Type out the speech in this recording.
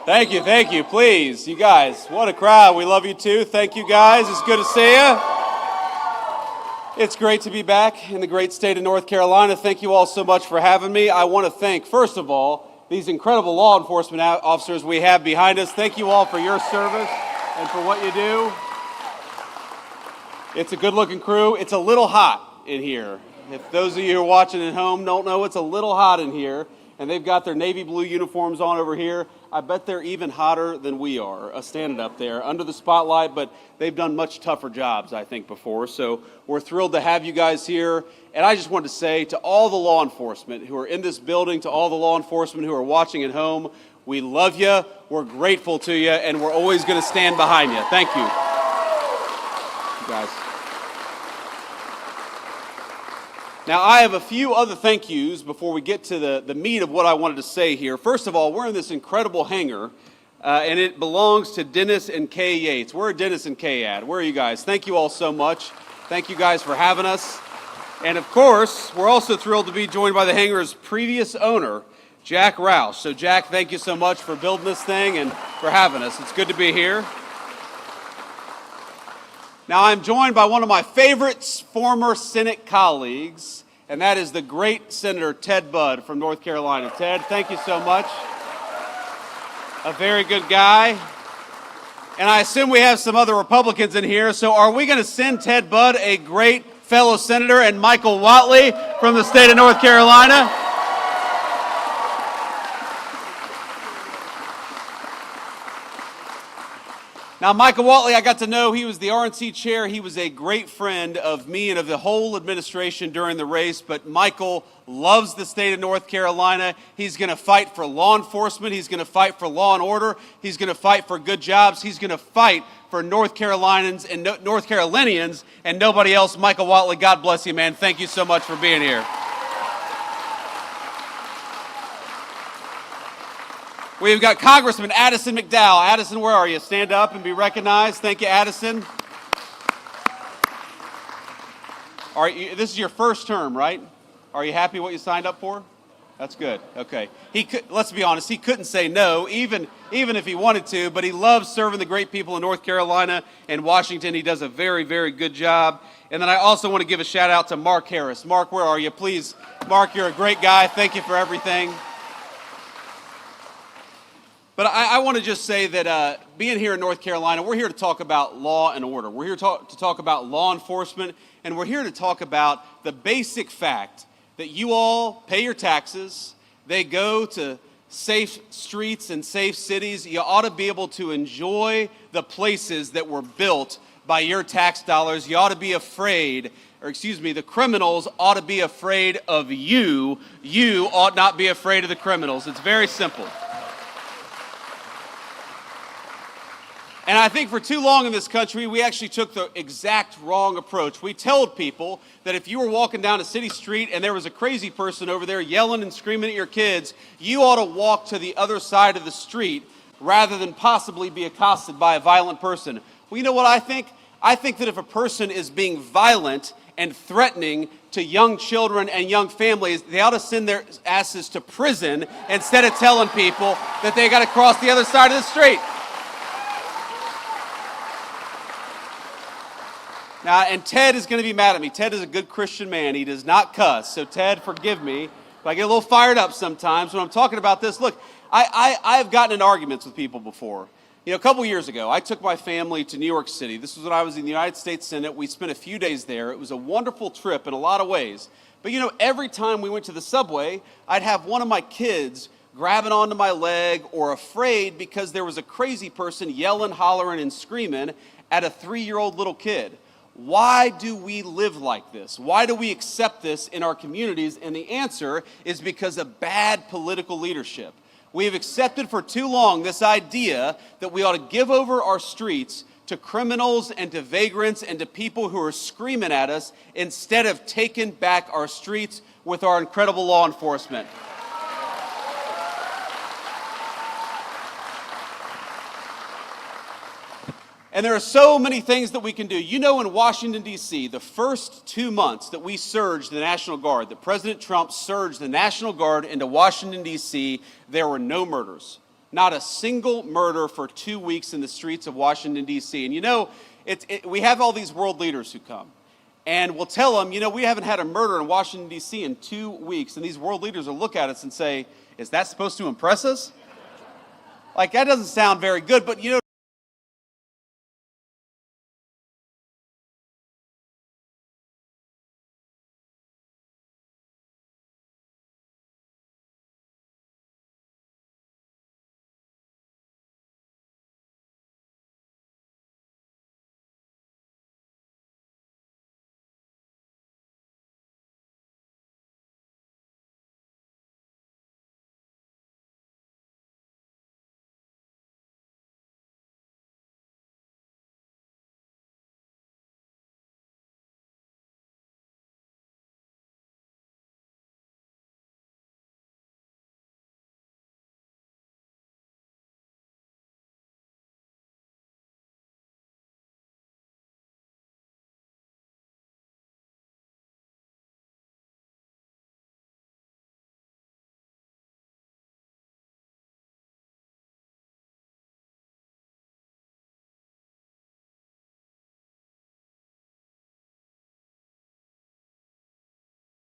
Thank you. Please, you guys, what a crowd. We love you too. Thank you guys. It's good to see you. It's great to be back in the great state of North Carolina. Thank you all so much for having me. I want to thank, first of all, these incredible law enforcement officers we have behind us. Thank you all for your service and for what you do. It's a good-looking crew. It's a little hot in here. If those of you who are watching at home don't know, it's a little hot in here. And they've got their navy blue uniforms on over here. I bet they're even hotter than we are, standing up there under the spotlight, but they've done much tougher jobs, I think, before. So we're thrilled to have you guys here. And I just wanted to say to all the law enforcement who are in this building, to all the law enforcement who are watching at home, we love you, we're grateful to you, and we're always going to stand behind you. Thank you. You guys. Now, I have a few other thank yous before we get to the meat of what I wanted to say here. First of all, we're in this incredible hangar, and it belongs to Dennis and Kay Yates. Where are Dennis and Kay at? Where are you guys? Thank you all so much. Thank you guys for having us. And of course, we're also thrilled to be joined by the hangar's previous owner, Jack Roush. So Jack, thank you so much for building this thing and for having us. It's good to be here. Now, I'm joined by one of my favorite former Senate colleagues, and that is the great Senator Ted Budd from North Carolina. Ted, thank you so much. A very good guy. And I assume we have some other Republicans in here, so are we going to send Ted Budd a great fellow senator and Michael Whatley from the state of North Carolina? Now, Michael Whatley, I got to know, he was the RNC chair. He was a great friend of me and of the whole administration during the race. But Michael loves the state of North Carolina. He's going to fight for law enforcement. He's going to fight for law and order. He's going to fight for good jobs. He's going to fight for North Carolinians and nobody else. Michael Whatley, God bless you, man. Thank you so much for being here. We've got Congressman Addison McDowell. Addison, where are you? Stand up and be recognized. Thank you, Addison. This is your first term, right? Are you happy what you signed up for? That's good. Okay. Let's be honest, he couldn't say no, even if he wanted to, but he loves serving the great people in North Carolina and Washington. He does a very, very good job. And then I also want to give a shout out to Mark Harris. Mark, where are you? Please, Mark, you're a great guy. Thank you for everything. But I want to just say that being here in North Carolina, we're here to talk about law and order. We're here to talk about law enforcement, and we're here to talk about the basic fact that you all pay your taxes. They go to safe streets and safe cities. You ought to be able to enjoy the places that were built by your tax dollars. You ought to be afraid, the criminals ought to be afraid of you. You ought not be afraid of the criminals. It's very simple. And I think for too long in this country, we actually took the exact wrong approach. We told people that if you were walking down a city street and there was a crazy person over there yelling and screaming at your kids, you ought to walk to the other side of the street rather than possibly be accosted by a violent person. Well, you know what I think? I think that if a person is being violent and threatening to young children and young families, they ought to send their asses to prison instead of telling people that they got to cross the other side of the street. Now, and Ted is going to be mad at me. Ted is a good Christian man. He does not cuss. So, Ted, forgive me if I get a little fired up sometimes when I'm talking about this. Look, I've gotten in arguments with people before. You know, a couple years ago, I took my family to New York City. This was when I was in the United States Senate. We spent a few days there. It was a wonderful trip in a lot of ways. But, you know, every time we went to the subway, I'd have one of my kids grabbing onto my leg or afraid because there was a crazy person yelling, hollering, and screaming at a 3-year-old little kid. Why do we live like this? Why do we accept this in our communities? And the answer is because of bad political leadership. We have accepted for too long this idea that we ought to give over our streets to criminals and to vagrants and to people who are screaming at us instead of taking back our streets with our incredible law enforcement. And there are so many things that we can do. You know, in Washington, D.C., the first 2 months that we surged the National Guard, that President Trump surged the National Guard into Washington, D.C., there were no murders. Not a single murder for 2 weeks in the streets of Washington, D.C. And you know, we have all these world leaders who come. And we'll tell them, you know, we haven't had a murder in Washington, D.C. in 2 weeks. And these world leaders will look at us and say, is that supposed to impress us? Like, that doesn't sound very good. But, you know,